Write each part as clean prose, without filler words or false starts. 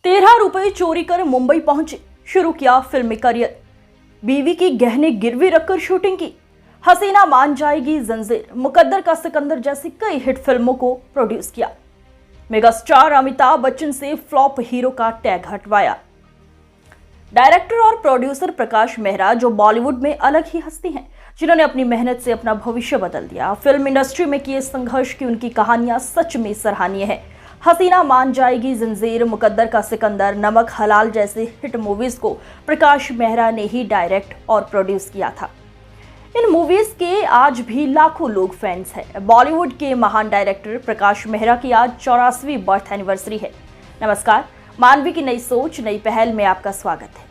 ₹13 चोरी कर मुंबई पहुंचे, शुरू किया फिल्मी करियर। बीवी की गहने गिरवी रखकर शूटिंग की। हसीना मान जाएगी जंजीर, मुकद्दर का सिकंदर जैसी कई हिट फिल्मों को प्रोड्यूस किया। मेगास्टार अमिताभ बच्चन से फ्लॉप हीरो का टैग हटवाया। डायरेक्टर और प्रोड्यूसर प्रकाश मेहरा, जो बॉलीवुड में अलग ही हस्ती हैं, जिन्होंने अपनी मेहनत से अपना भविष्य बदल दिया। फिल्म इंडस्ट्री में किए संघर्ष की उनकी कहानियां सच में सराहनीय है। हसीना मान जाएगी जंजीर, मुकद्दर का सिकंदर, नमक हलाल जैसे हिट मूवीज को प्रकाश मेहरा ने ही डायरेक्ट और प्रोड्यूस किया था। इन मूवीज के आज भी लाखों लोग फैंस हैं। बॉलीवुड के महान डायरेक्टर प्रकाश मेहरा की आज 84वीं बर्थ एनिवर्सरी है। नमस्कार, मानवी की नई सोच नई पहल में आपका स्वागत है।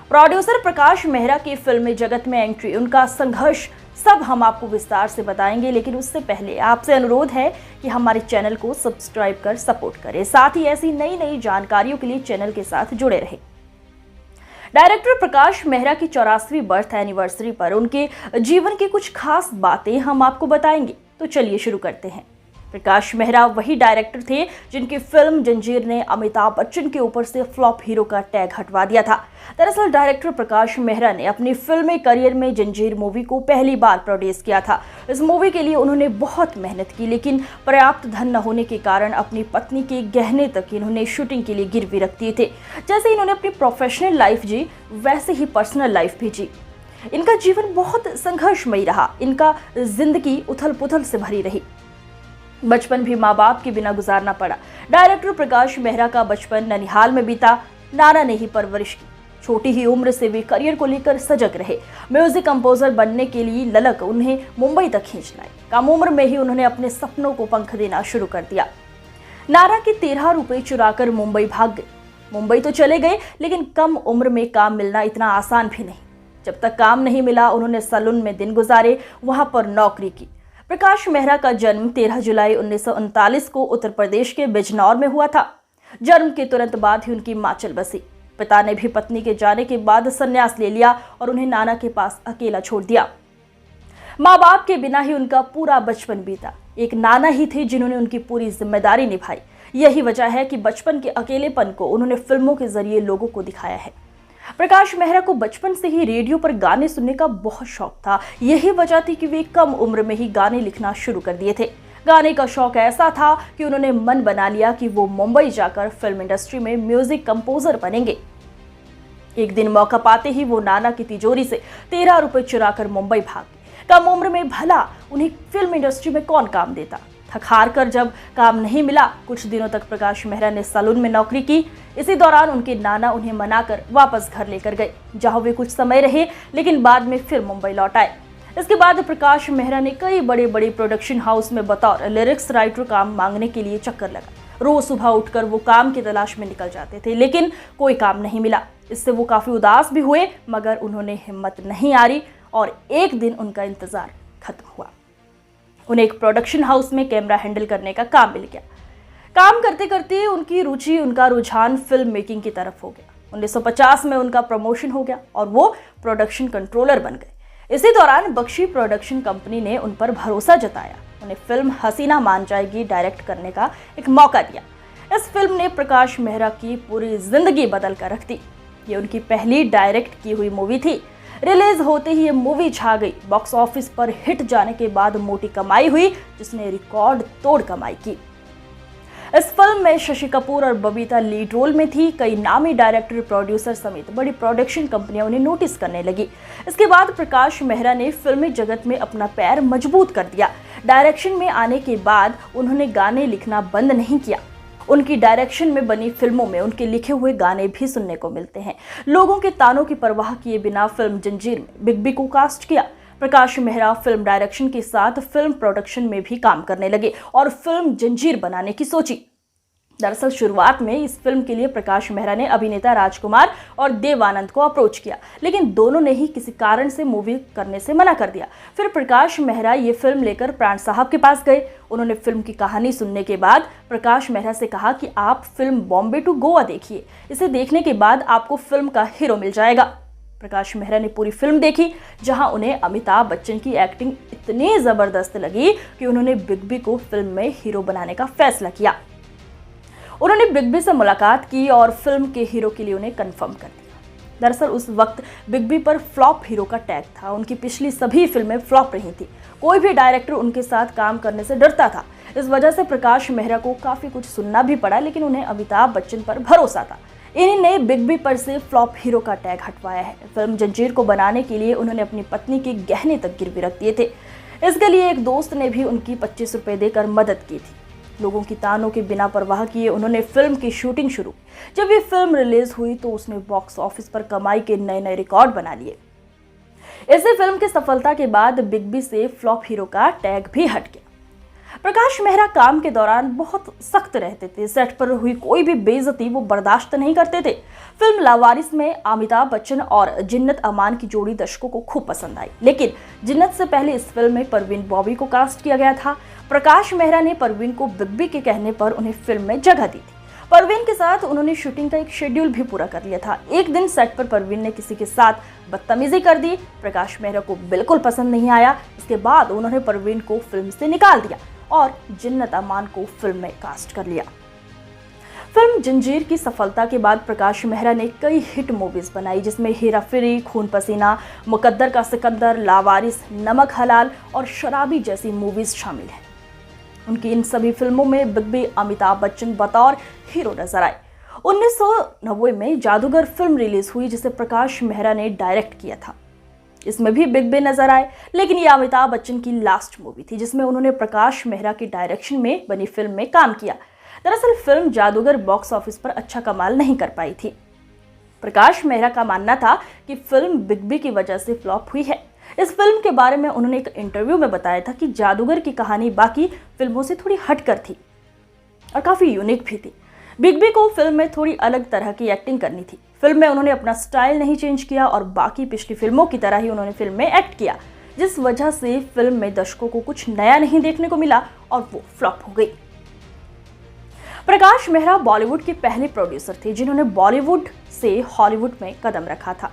प्रोड्यूसर प्रकाश मेहरा की फिल्मी जगत में एंट्री, उनका संघर्ष सब हम आपको विस्तार से बताएंगे, लेकिन उससे पहले आपसे अनुरोध है कि हमारे चैनल को सब्सक्राइब कर सपोर्ट करें। साथ ही ऐसी नई नई जानकारियों के लिए चैनल के साथ जुड़े रहें। डायरेक्टर प्रकाश मेहरा की 84वीं बर्थ एनिवर्सरी पर उनके जीवन की कुछ खास बातें हम आपको बताएंगे। तो चलिए शुरू करते हैं। प्रकाश मेहरा वही डायरेक्टर थे जिनकी फिल्म जंजीर ने अमिताभ बच्चन के ऊपर से फ्लॉप हीरो का टैग हटवा दिया था। दरअसल डायरेक्टर प्रकाश मेहरा ने अपनी फिल्मी करियर में जंजीर मूवी को पहली बार प्रोड्यूस किया था। इस मूवी के लिए उन्होंने बहुत मेहनत की, लेकिन पर्याप्त धन न होने के कारण अपनी पत्नी के गहने तक इन्होंने शूटिंग के लिए गिरवी रख दिए थे। जैसे इन्होंने अपनी प्रोफेशनल लाइफ जी, वैसे ही पर्सनल लाइफ भी जी। इनका जीवन बहुत संघर्षमयी रहा। इनका जिंदगी उथल पुथल से भरी रही। बचपन भी माँ बाप के बिना गुजारना पड़ा। डायरेक्टर प्रकाश मेहरा का बचपन ननिहाल में बीता। नाना ने ही परवरिश की। छोटी ही उम्र से वे करियर को लेकर सजग रहे। म्यूजिक कंपोजर बनने के लिए ललक उन्हें मुंबई तक खींच लाई। कम उम्र में ही उन्होंने अपने सपनों को पंख देना शुरू कर दिया। नाना के ₹13 चुराकर मुंबई भाग गए। मुंबई तो चले गए, लेकिन कम उम्र में काम मिलना इतना आसान भी नहीं। जब तक काम नहीं मिला, उन्होंने सैलून में दिन गुजारे, वहां पर नौकरी की। प्रकाश मेहरा का जन्म 13 जुलाई 1939 को उत्तर प्रदेश के बिजनौर में हुआ था। जन्म के तुरंत बाद ही उनकी मां चल बसी। पिता ने भी पत्नी के जाने के बाद संन्यास ले लिया और उन्हें नाना के पास अकेला छोड़ दिया। माँ बाप के बिना ही उनका पूरा बचपन बीता। एक नाना ही थे जिन्होंने उनकी पूरी जिम्मेदारी निभाई। यही वजह है कि बचपन के अकेलेपन को उन्होंने फिल्मों के जरिए लोगों को दिखाया है। प्रकाश मेहरा को बचपन से ही रेडियो पर गाने सुनने का बहुत शौक था। यही वजह थी कि वे कम उम्र में ही गाने लिखना शुरू कर दिए थे। गाने का शौक ऐसा था कि उन्होंने मन बना लिया कि वो मुंबई जाकर फिल्म इंडस्ट्री में म्यूजिक कंपोजर बनेंगे। एक दिन मौका पाते ही वो नाना की तिजोरी से ₹13 चुराकर मुंबई भाग गए। कम उम्र में भला उन्हें फिल्म इंडस्ट्री में कौन काम देता। थक हार कर जब काम नहीं मिला, कुछ दिनों तक प्रकाश मेहरा ने सैलून में नौकरी की। इसी दौरान उनके नाना उन्हें मनाकर वापस घर लेकर गए, जहां वे कुछ समय रहे, लेकिन बाद में फिर मुंबई लौट आए। इसके बाद प्रकाश मेहरा ने कई बड़े बड़े प्रोडक्शन हाउस में बतौर लिरिक्स राइटर काम मांगने के लिए चक्कर लगा। रोज सुबह उठकर वो काम की तलाश में निकल जाते थे, लेकिन कोई काम नहीं मिला। इससे वो काफी उदास भी हुए, मगर उन्होंने हिम्मत नहीं हारी और एक दिन उनका इंतजार खत्म हुआ। उन्हें एक प्रोडक्शन हाउस में कैमरा हैंडल करने का काम मिल गया। काम करते करते उनकी रुचि, उनका रुझान फिल्म मेकिंग की तरफ हो गया। 1950 में उनका प्रमोशन हो गया और वो प्रोडक्शन कंट्रोलर बन गए। इसी दौरान बख्शी प्रोडक्शन कंपनी ने उन पर भरोसा जताया। उन्हें फिल्म हसीना मान जाएगी डायरेक्ट करने का एक मौका दिया। इस फिल्म ने प्रकाश मेहरा की पूरी जिंदगी बदल कर रख दी। ये उनकी पहली डायरेक्ट की हुई मूवी थी। रिलीज होते ही ये मूवी छा गई। बॉक्स ऑफिस पर हिट जाने के बाद मोटी कमाई हुई, जिसने रिकॉर्ड तोड़ कमाई की। इस फिल्म में शशि कपूर और बबीता लीड रोल में थी। कई नामी डायरेक्टर, प्रोड्यूसर समेत बड़ी प्रोडक्शन कंपनियां उन्हें नोटिस करने लगी। इसके बाद प्रकाश मेहरा ने फिल्मी जगत में अपना पैर मजबूत कर दिया। डायरेक्शन में आने के बाद उन्होंने गाने लिखना बंद नहीं किया। उनकी डायरेक्शन में बनी फिल्मों में उनके लिखे हुए गाने भी सुनने को मिलते हैं। लोगों के तानों की परवाह किए बिना फिल्म जंजीर में बिग बी को कास्ट किया। प्रकाश मेहरा फिल्म डायरेक्शन के साथ फिल्म प्रोडक्शन में भी काम करने लगे और फिल्म जंजीर बनाने की सोची। दरअसल शुरुआत में इस फिल्म के लिए प्रकाश मेहरा ने अभिनेता राजकुमार और देव आनंद को अप्रोच किया, लेकिन दोनों ने ही किसी कारण से मूवी करने से मना कर दिया। फिर प्रकाश मेहरा ये फिल्म लेकर प्राण साहब के पास गए। उन्होंने फिल्म की कहानी सुनने के बाद प्रकाश मेहरा से कहा कि आप फिल्म बॉम्बे टू गोवा देखिए। इसे देखने के बाद आपको फिल्म का हीरो मिल जाएगा। प्रकाश मेहरा ने पूरी फिल्म देखी, जहां उन्हें अमिताभ बच्चन की एक्टिंग इतनी जबरदस्त लगी कि उन्होंने बिग बी को फिल्म में हीरो बनाने का फैसला किया। उन्होंने बिग बी से मुलाकात की और फिल्म के हीरो के लिए उन्हें कंफर्म कर दिया। दरअसल उस वक्त बिग बी पर फ्लॉप हीरो का टैग था। उनकी पिछली सभी फिल्में फ्लॉप रही थी। कोई भी डायरेक्टर उनके साथ काम करने से डरता था। इस वजह से प्रकाश मेहरा को काफी कुछ सुनना भी पड़ा, लेकिन उन्हें अमिताभ बच्चन पर भरोसा था। इन्हीं ने बिग बी पर से फ्लॉप हीरो का टैग हटवाया है। फिल्म जंजीर को बनाने के लिए उन्होंने अपनी पत्नी के गहने तक गिरवी रख दिए थे। इसके लिए एक दोस्त ने भी उनकी 25 रुपए देकर मदद की थी। लोगों की तानों के बिना परवाह किए उन्होंने फिल्म की शूटिंग शुरू। जब ये फिल्म रिलीज हुई तो उसने बॉक्स ऑफिस पर कमाई के नए नए रिकॉर्ड बना लिए। इसी फिल्म की सफलता के बाद बिग बी से फ्लॉप हीरो का टैग भी हट गया। प्रकाश मेहरा काम के दौरान बहुत सख्त रहते थे। सेट पर हुई कोई भी बेइज्जती वो बर्दाश्त नहीं करते थे। फिल्म लावारिस में अमिताभ बच्चन और जिन्नत अमान की जोड़ी दर्शकों को खूब पसंद आई, लेकिन जिन्नत से पहले इस फिल्म में परवीन बॉबी को कास्ट किया गया था। प्रकाश मेहरा ने परवीन को बिग बी के कहने पर उन्हें फिल्म में जगह दी थी। परवीन के साथ उन्होंने शूटिंग का एक शेड्यूल भी पूरा कर लिया था। एक दिन सेट पर परवीन ने किसी के साथ बदतमीजी कर दी। प्रकाश मेहरा को बिल्कुल पसंद नहीं आया। इसके बाद उन्होंने परवीन को फिल्म से निकाल दिया और जिन्नत अमान को फिल्म में कास्ट कर लिया। फिल्म जंजीर की सफलता के बाद प्रकाश मेहरा ने कई हिट मूवीज बनाई, जिसमें हेरा फेरी, खून पसीना, मुकद्दर का सिकंदर, लावारिस, नमक हलाल और शराबी जैसी मूवीज शामिल हैं। उनकी इन सभी फिल्मों में बिग बी अमिताभ बच्चन बतौर हीरो नजर आए। 1990 में जादूगर फिल्म रिलीज हुई, जिसे प्रकाश मेहरा ने डायरेक्ट किया था। इसमें भी बिग बी नजर आए, लेकिन ये अमिताभ बच्चन की लास्ट मूवी थी जिसमें उन्होंने प्रकाश मेहरा की डायरेक्शन में बनी फिल्म में काम किया। दरअसल फिल्म जादूगर बॉक्स ऑफिस पर अच्छा कमाल नहीं कर पाई थी। प्रकाश मेहरा का मानना था कि फिल्म बिग बी की वजह से फ्लॉप हुई है। इस फिल्म के बारे में उन्होंने एक इंटरव्यू में बताया था कि जादूगर की कहानी बाकी फिल्मों से थोड़ी हटकर थी और काफी यूनिक भी थी। बिग बी को फिल्म में थोड़ी अलग तरह की एक्टिंग करनी थी। फिल्म में उन्होंने अपना स्टाइल नहीं चेंज किया और बाकी पिछली फिल्मों की तरह ही उन्होंने फिल्म में एक्ट किया, जिस वजह से फिल्म में दर्शकों को कुछ नया नहीं देखने को मिला और वो फ्लॉप हो गई। प्रकाश मेहरा बॉलीवुड के पहले प्रोड्यूसर थे जिन्होंने बॉलीवुड से हॉलीवुड में कदम रखा था।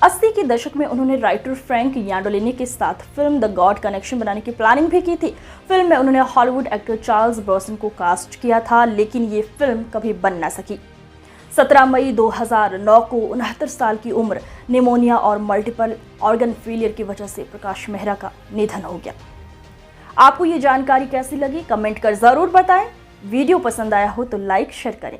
80 के दशक में उन्होंने राइटर फ्रैंक याडोलिनी के साथ फिल्म द गॉड कनेक्शन बनाने की प्लानिंग भी की थी। फिल्म में उन्होंने हॉलीवुड एक्टर चार्ल्स ब्रॉसन को कास्ट किया था, लेकिन ये फिल्म कभी बन ना सकी। 17 मई 2009 को 69 साल की उम्र, निमोनिया और मल्टीपल ऑर्गन फेलियर की वजह से प्रकाश मेहरा का निधन हो गया। आपको ये जानकारी कैसी लगी कमेंट कर जरूर बताएं। वीडियो पसंद आया हो तो लाइक शेयर करें।